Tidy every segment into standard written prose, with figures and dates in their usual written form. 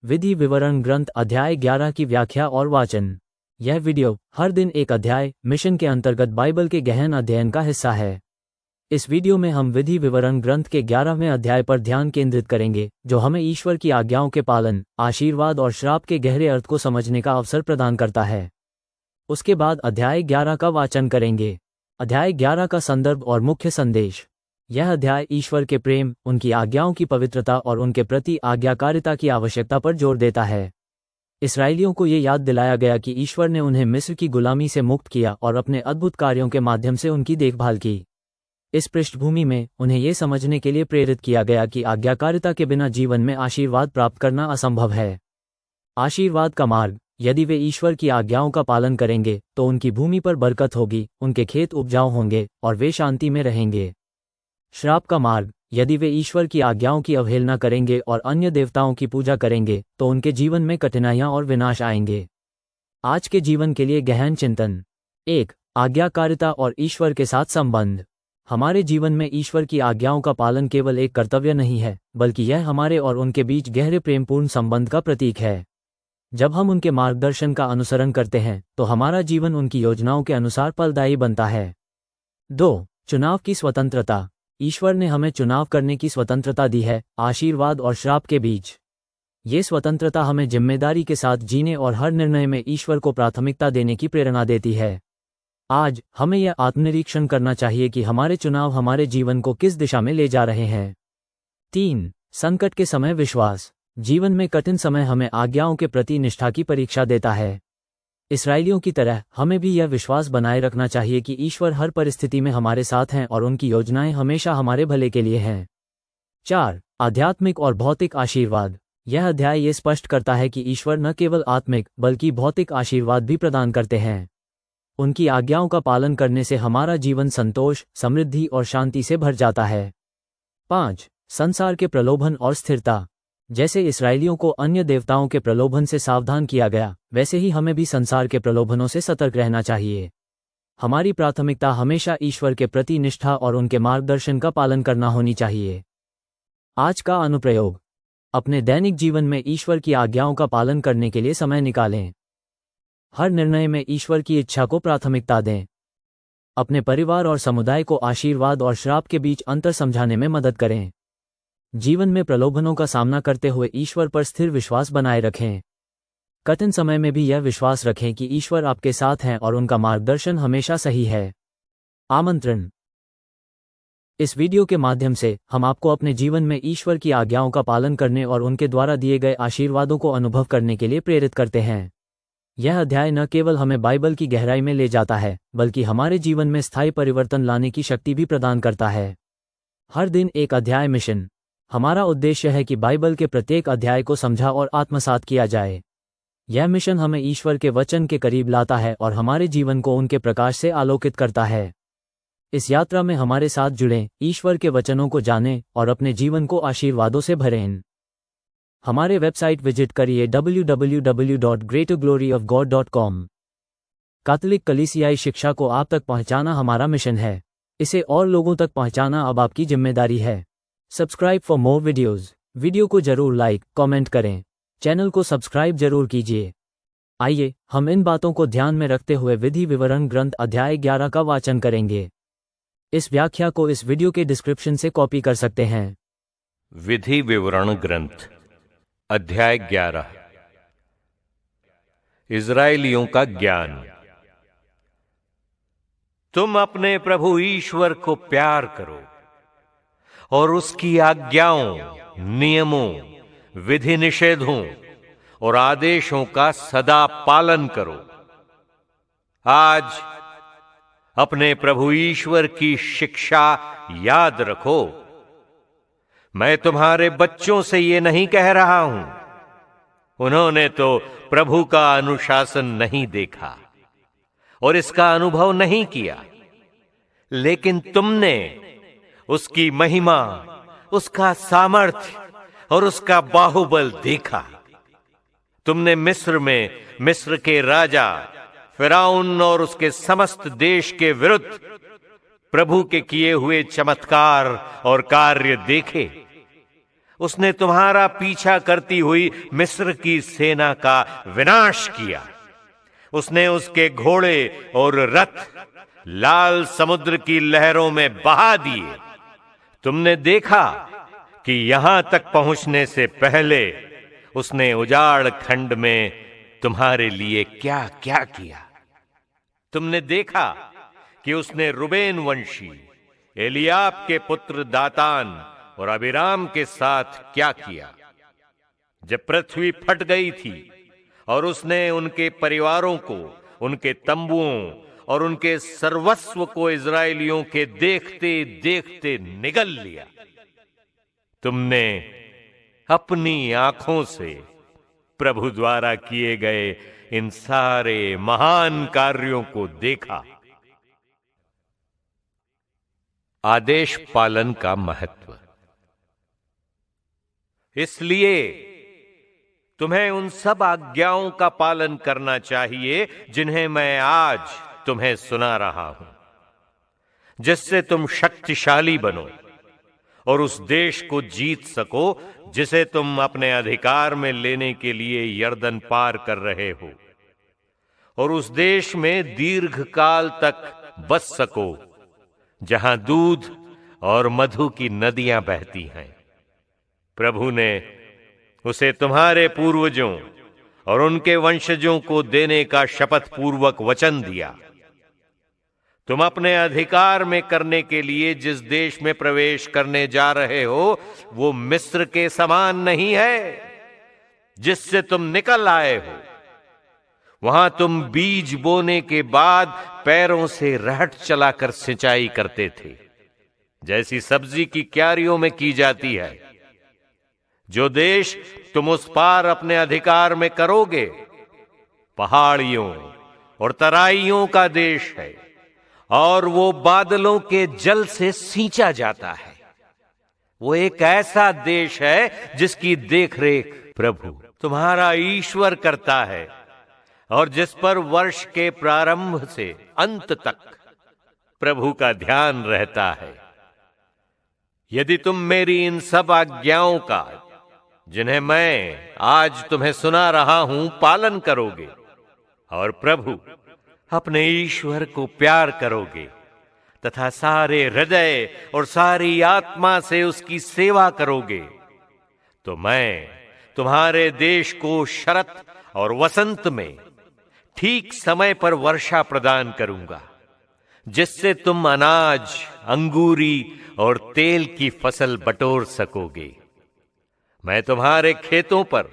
विधि विवरण ग्रंथ अध्याय 11 की व्याख्या और वाचन। यह वीडियो हर दिन एक अध्याय मिशन के अंतर्गत बाइबल के गहन अध्ययन का हिस्सा है। इस वीडियो में हम विधि विवरण ग्रंथ के 11वें अध्याय पर ध्यान केंद्रित करेंगे, जो हमें ईश्वर की आज्ञाओं के पालन, आशीर्वाद और श्राप के गहरे अर्थ को समझने का अवसर प्रदान करता है। उसके बाद अध्याय 11 का वाचन करेंगे। अध्याय 11 का संदर्भ और मुख्य संदेश। यह अध्याय ईश्वर के प्रेम, उनकी आज्ञाओं की पवित्रता और उनके प्रति आज्ञाकारिता की आवश्यकता पर जोर देता है। इस्राएलियों को ये याद दिलाया गया कि ईश्वर ने उन्हें मिस्र की गुलामी से मुक्त किया और अपने अद्भुत कार्यों के माध्यम से उनकी देखभाल की। इस पृष्ठभूमि में उन्हें ये समझने के लिए प्रेरित किया गया कि आज्ञाकारिता के बिना जीवन में आशीर्वाद प्राप्त करना असंभव है। आशीर्वाद का मार्ग। यदि वे ईश्वर की आज्ञाओं का पालन करेंगे तो उनकी भूमि पर बरकत होगी, उनके खेत उपजाऊ होंगे और वे शांति में रहेंगे। श्राप का मार्ग। यदि वे ईश्वर की आज्ञाओं की अवहेलना करेंगे और अन्य देवताओं की पूजा करेंगे तो उनके जीवन में कठिनाइयां और विनाश आएंगे। आज के जीवन के लिए गहन चिंतन। 1. आज्ञाकारिता और ईश्वर के साथ संबंध। हमारे जीवन में ईश्वर की आज्ञाओं का पालन केवल एक कर्तव्य नहीं है, बल्कि यह हमारे और उनके बीच गहरे प्रेमपूर्ण संबंध का प्रतीक है। जब हम उनके मार्गदर्शन का अनुसरण करते हैं तो हमारा जीवन उनकी योजनाओं के अनुसार फलदायी बनता है। 2. चुनाव की स्वतंत्रता। ईश्वर ने हमें चुनाव करने की स्वतंत्रता दी है, आशीर्वाद और श्राप के बीच। ये स्वतंत्रता हमें जिम्मेदारी के साथ जीने और हर निर्णय में ईश्वर को प्राथमिकता देने की प्रेरणा देती है। आज हमें यह आत्मनिरीक्षण करना चाहिए कि हमारे चुनाव हमारे जीवन को किस दिशा में ले जा रहे हैं। 3. संकट के समय विश्वास। जीवन में कठिन समय हमें आज्ञाओं के प्रति निष्ठा की परीक्षा देता है। इस्राएलियों की तरह हमें भी यह विश्वास बनाए रखना चाहिए कि ईश्वर हर परिस्थिति में हमारे साथ हैं और उनकी योजनाएं हमेशा हमारे भले के लिए हैं। 4. आध्यात्मिक और भौतिक आशीर्वाद। यह अध्याय ये स्पष्ट करता है कि ईश्वर न केवल आत्मिक बल्कि भौतिक आशीर्वाद भी प्रदान करते हैं। उनकी आज्ञाओं का पालन करने से हमारा जीवन संतोष, समृद्धि और शांति से भर जाता है। 5. संसार के प्रलोभन और स्थिरता। जैसे इस्राएलियों को अन्य देवताओं के प्रलोभन से सावधान किया गया, वैसे ही हमें भी संसार के प्रलोभनों से सतर्क रहना चाहिए। हमारी प्राथमिकता हमेशा ईश्वर के प्रति निष्ठा और उनके मार्गदर्शन का पालन करना होनी चाहिए। आज का अनुप्रयोग। अपने दैनिक जीवन में ईश्वर की आज्ञाओं का पालन करने के लिए समय निकालें। हर निर्णय में ईश्वर की इच्छा को प्राथमिकता दें। अपने परिवार और समुदाय को आशीर्वाद और श्राप के बीच अंतर समझाने में मदद करें। जीवन में प्रलोभनों का सामना करते हुए ईश्वर पर स्थिर विश्वास बनाए रखें। कठिन समय में भी यह विश्वास रखें कि ईश्वर आपके साथ हैं और उनका मार्गदर्शन हमेशा सही है। आमंत्रण। इस वीडियो के माध्यम से हम आपको अपने जीवन में ईश्वर की आज्ञाओं का पालन करने और उनके द्वारा दिए गए आशीर्वादों को अनुभव करने के लिए प्रेरित करते हैं। यह अध्याय न केवल हमें बाइबल की गहराई में ले जाता है, बल्कि हमारे जीवन में स्थायी परिवर्तन लाने की शक्ति भी प्रदान करता है। हर दिन एक अध्याय मिशन। हमारा उद्देश्य है कि बाइबल के प्रत्येक अध्याय को समझा और आत्मसात किया जाए। यह मिशन हमें ईश्वर के वचन के करीब लाता है और हमारे जीवन को उनके प्रकाश से आलोकित करता है। इस यात्रा में हमारे साथ जुड़ें, ईश्वर के वचनों को जानें और अपने जीवन को आशीर्वादों से भरें। हमारे वेबसाइट विजिट करिए www.greatergloryofgod.com। कैथोलिक कलीसियाई शिक्षा को आप तक पहुंचाना हमारा मिशन है। इसे और लोगों तक पहुंचाना अब आपकी जिम्मेदारी है। Subscribe for more videos. Video को जरूर लाइक, कमेंट करें। चैनल को सब्सक्राइब जरूर कीजिए। आइए हम इन बातों को ध्यान में रखते हुए विधि विवरण ग्रंथ अध्याय 11 का वाचन करेंगे। इस व्याख्या को इस वीडियो के डिस्क्रिप्शन से कॉपी कर सकते हैं। विधि विवरण ग्रंथ अध्याय 11। इस्राएलियों का ज्ञान। तुम अपने प्रभु ईश्वर को प्यार करो और उसकी आज्ञाओं, नियमों, विधि निषेधों और आदेशों का सदा पालन करो। आज अपने प्रभु ईश्वर की शिक्षा याद रखो। मैं तुम्हारे बच्चों से ये नहीं कह रहा हूं, उन्होंने तो प्रभु का अनुशासन नहीं देखा और इसका अनुभव नहीं किया, लेकिन तुमने उसकी महिमा, उसका सामर्थ्य और उसका बाहुबल देखा। तुमने मिस्र में मिस्र के राजा फिरौन और उसके समस्त देश के विरुद्ध प्रभु के किए हुए चमत्कार और कार्य देखे। उसने तुम्हारा पीछा करती हुई मिस्र की सेना का विनाश किया। उसने उसके घोड़े और रथ लाल समुद्र की लहरों में बहा दिए। तुमने देखा कि यहां तक पहुंचने से पहले उसने उजाड़ खंड में तुम्हारे लिए क्या क्या किया। तुमने देखा कि उसने रुबेन वंशी एलियाब के पुत्र दातान और अबीराम के साथ क्या किया। जब पृथ्वी फट गई थी और उसने उनके परिवारों को, उनके तंबुओं और उनके सर्वस्व को इजरायलियों के देखते देखते निगल लिया। तुमने अपनी आंखों से प्रभु द्वारा किए गए इन सारे महान कार्यों को देखा। आदेश पालन का महत्व। इसलिए तुम्हें उन सब आज्ञाओं का पालन करना चाहिए जिन्हें मैं आज तुम्हें सुना रहा हूं, जिससे तुम शक्तिशाली बनो और उस देश को जीत सको जिसे तुम अपने अधिकार में लेने के लिए यर्दन पार कर रहे हो, और उस देश में दीर्घ काल तक बस सको जहां दूध और मधु की नदियां बहती हैं। प्रभु ने उसे तुम्हारे पूर्वजों और उनके वंशजों को देने का शपथ पूर्वक वचन दिया। तुम अपने अधिकार में करने के लिए जिस देश में प्रवेश करने जा रहे हो वो मिस्र के समान नहीं है जिससे तुम निकल आए हो। वहां तुम बीज बोने के बाद पैरों से रहट चलाकर सिंचाई करते थे, जैसी सब्जी की क्यारियों में की जाती है। जो देश तुम उस पार अपने अधिकार में करोगे पहाड़ियों और तराइयों का देश है, और वो बादलों के जल से सींचा जाता है। वो एक ऐसा देश है जिसकी देखरेख प्रभु तुम्हारा ईश्वर करता है, और जिस पर वर्ष के प्रारंभ से अंत तक प्रभु का ध्यान रहता है। यदि तुम मेरी इन सब आज्ञाओं का, जिन्हें मैं आज तुम्हें सुना रहा हूं, पालन करोगे और प्रभु अपने ईश्वर को प्यार करोगे तथा सारे हृदय और सारी आत्मा से उसकी सेवा करोगे, तो मैं तुम्हारे देश को शरत और वसंत में ठीक समय पर वर्षा प्रदान करूंगा, जिससे तुम अनाज, अंगूरी और तेल की फसल बटोर सकोगे। मैं तुम्हारे खेतों पर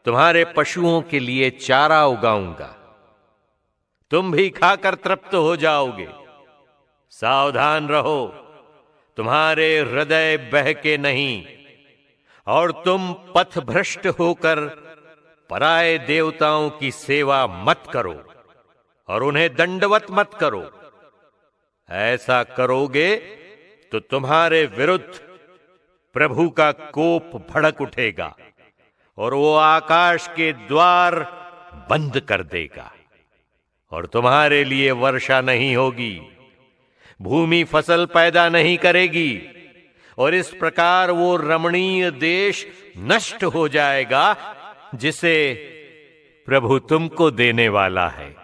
तुम्हारे पशुओं के लिए चारा उगाऊंगा। तुम भी खाकर तृप्त हो जाओगे। सावधान रहो, तुम्हारे हृदय बहके नहीं, और तुम पथभ्रष्ट होकर पराए देवताओं की सेवा मत करो और उन्हें दंडवत मत करो। ऐसा करोगे तो तुम्हारे विरुद्ध प्रभु का कोप भड़क उठेगा और वो आकाश के द्वार बंद कर देगा और तुम्हारे लिए वर्षा नहीं होगी, भूमि फसल पैदा नहीं करेगी, और इस प्रकार वो रमणीय देश नष्ट हो जाएगा जिसे प्रभु तुमको देने वाला है।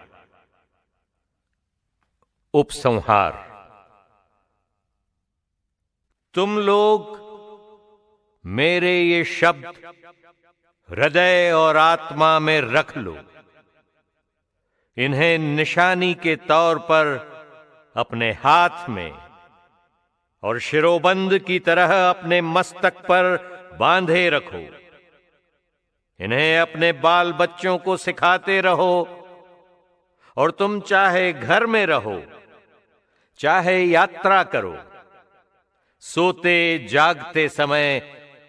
उपसंहार। तुम लोग मेरे ये शब्द हृदय और आत्मा में रख लो, इन्हें निशानी के तौर पर अपने हाथ में और शिरोबंद की तरह अपने मस्तक पर बांधे रखो। इन्हें अपने बाल बच्चों को सिखाते रहो, और तुम चाहे घर में रहो, चाहे यात्रा करो, सोते जागते समय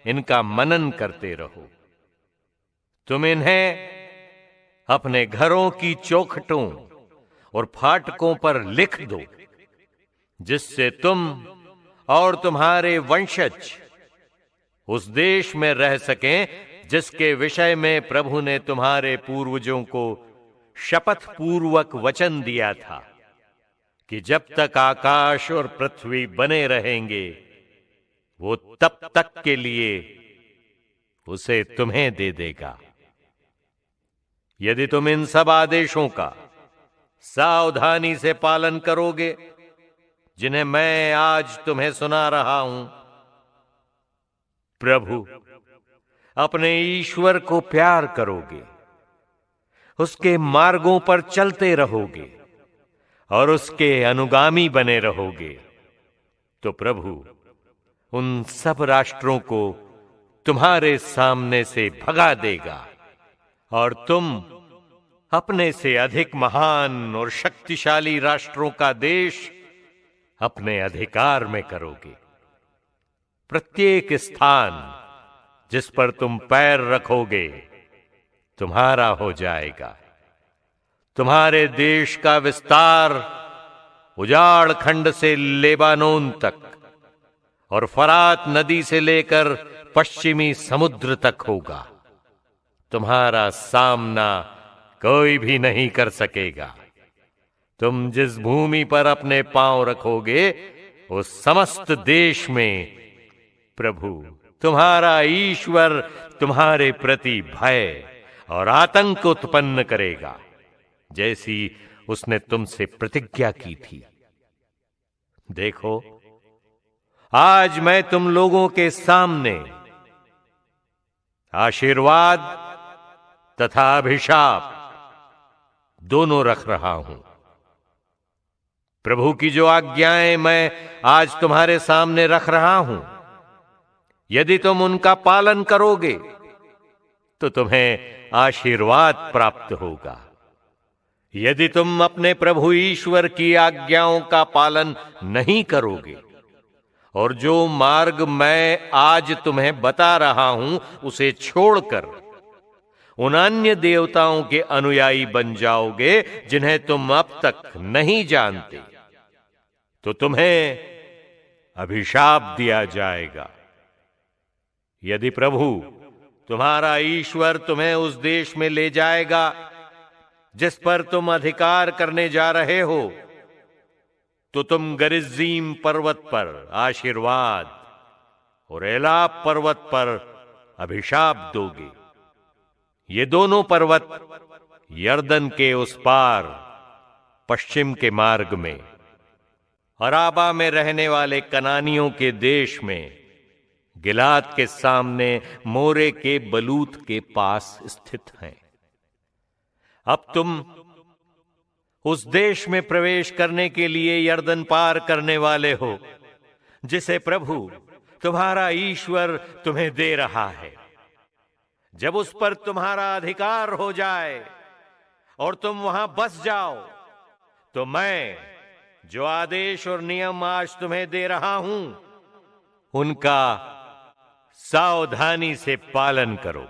इनका मनन करते रहो। तुम इन्हें अपने घरों की चौखटों और फाटकों पर लिख दो, जिससे तुम और तुम्हारे वंशज उस देश में रह सकें जिसके विषय में प्रभु ने तुम्हारे पूर्वजों को शपथ पूर्वक वचन दिया था कि जब तक आकाश और पृथ्वी बने रहेंगे वो तब तक के लिए उसे तुम्हें दे देगा। यदि तुम इन सब आदेशों का सावधानी से पालन करोगे जिन्हें मैं आज तुम्हें सुना रहा हूं, प्रभु अपने ईश्वर को प्यार करोगे, उसके मार्गों पर चलते रहोगे और उसके अनुगामी बने रहोगे, तो प्रभु उन सब राष्ट्रों को तुम्हारे सामने से भगा देगा और तुम अपने से अधिक महान और शक्तिशाली राष्ट्रों का देश अपने अधिकार में करोगे। प्रत्येक स्थान जिस पर तुम पैर रखोगे तुम्हारा हो जाएगा। तुम्हारे देश का विस्तार उजाड़ खंड से लेबानोन तक और फरात नदी से लेकर पश्चिमी समुद्र तक होगा। तुम्हारा सामना कोई भी नहीं कर सकेगा। तुम जिस भूमि पर अपने पांव रखोगे उस समस्त देश में प्रभु तुम्हारा ईश्वर तुम्हारे प्रति भय और आतंक उत्पन्न करेगा, जैसी उसने तुमसे प्रतिज्ञा की थी। देखो, आज मैं तुम लोगों के सामने आशीर्वाद तथा अभिशाप दोनों रख रहा हूं। प्रभु की जो आज्ञाएं मैं आज तुम्हारे सामने रख रहा हूं, यदि तुम उनका पालन करोगे तो तुम्हें आशीर्वाद प्राप्त होगा। यदि तुम अपने प्रभु ईश्वर की आज्ञाओं का पालन नहीं करोगे और जो मार्ग मैं आज तुम्हें बता रहा हूं उसे छोड़कर उन अन्य देवताओं के अनुयायी बन जाओगे जिन्हें तुम अब तक नहीं जानते, तो तुम्हें अभिशाप दिया जाएगा। यदि प्रभु तुम्हारा ईश्वर तुम्हें उस देश में ले जाएगा जिस पर तुम अधिकार करने जा रहे हो, तो तुम गरिज्जीम पर्वत पर आशीर्वाद और एलाप पर्वत पर अभिशाप दोगे। ये दोनों पर्वत यर्दन के उस पार पश्चिम के मार्ग में अराबा में रहने वाले कनानियों के देश में गिलाद के सामने मोरे के बलूत के पास स्थित हैं। अब तुम उस देश में प्रवेश करने के लिए यर्दन पार करने वाले हो जिसे प्रभु तुम्हारा ईश्वर तुम्हें दे रहा है। जब उस पर तुम्हारा अधिकार हो जाए और तुम वहां बस जाओ, तो मैं जो आदेश और नियम आज तुम्हें दे रहा हूं उनका सावधानी से पालन करो।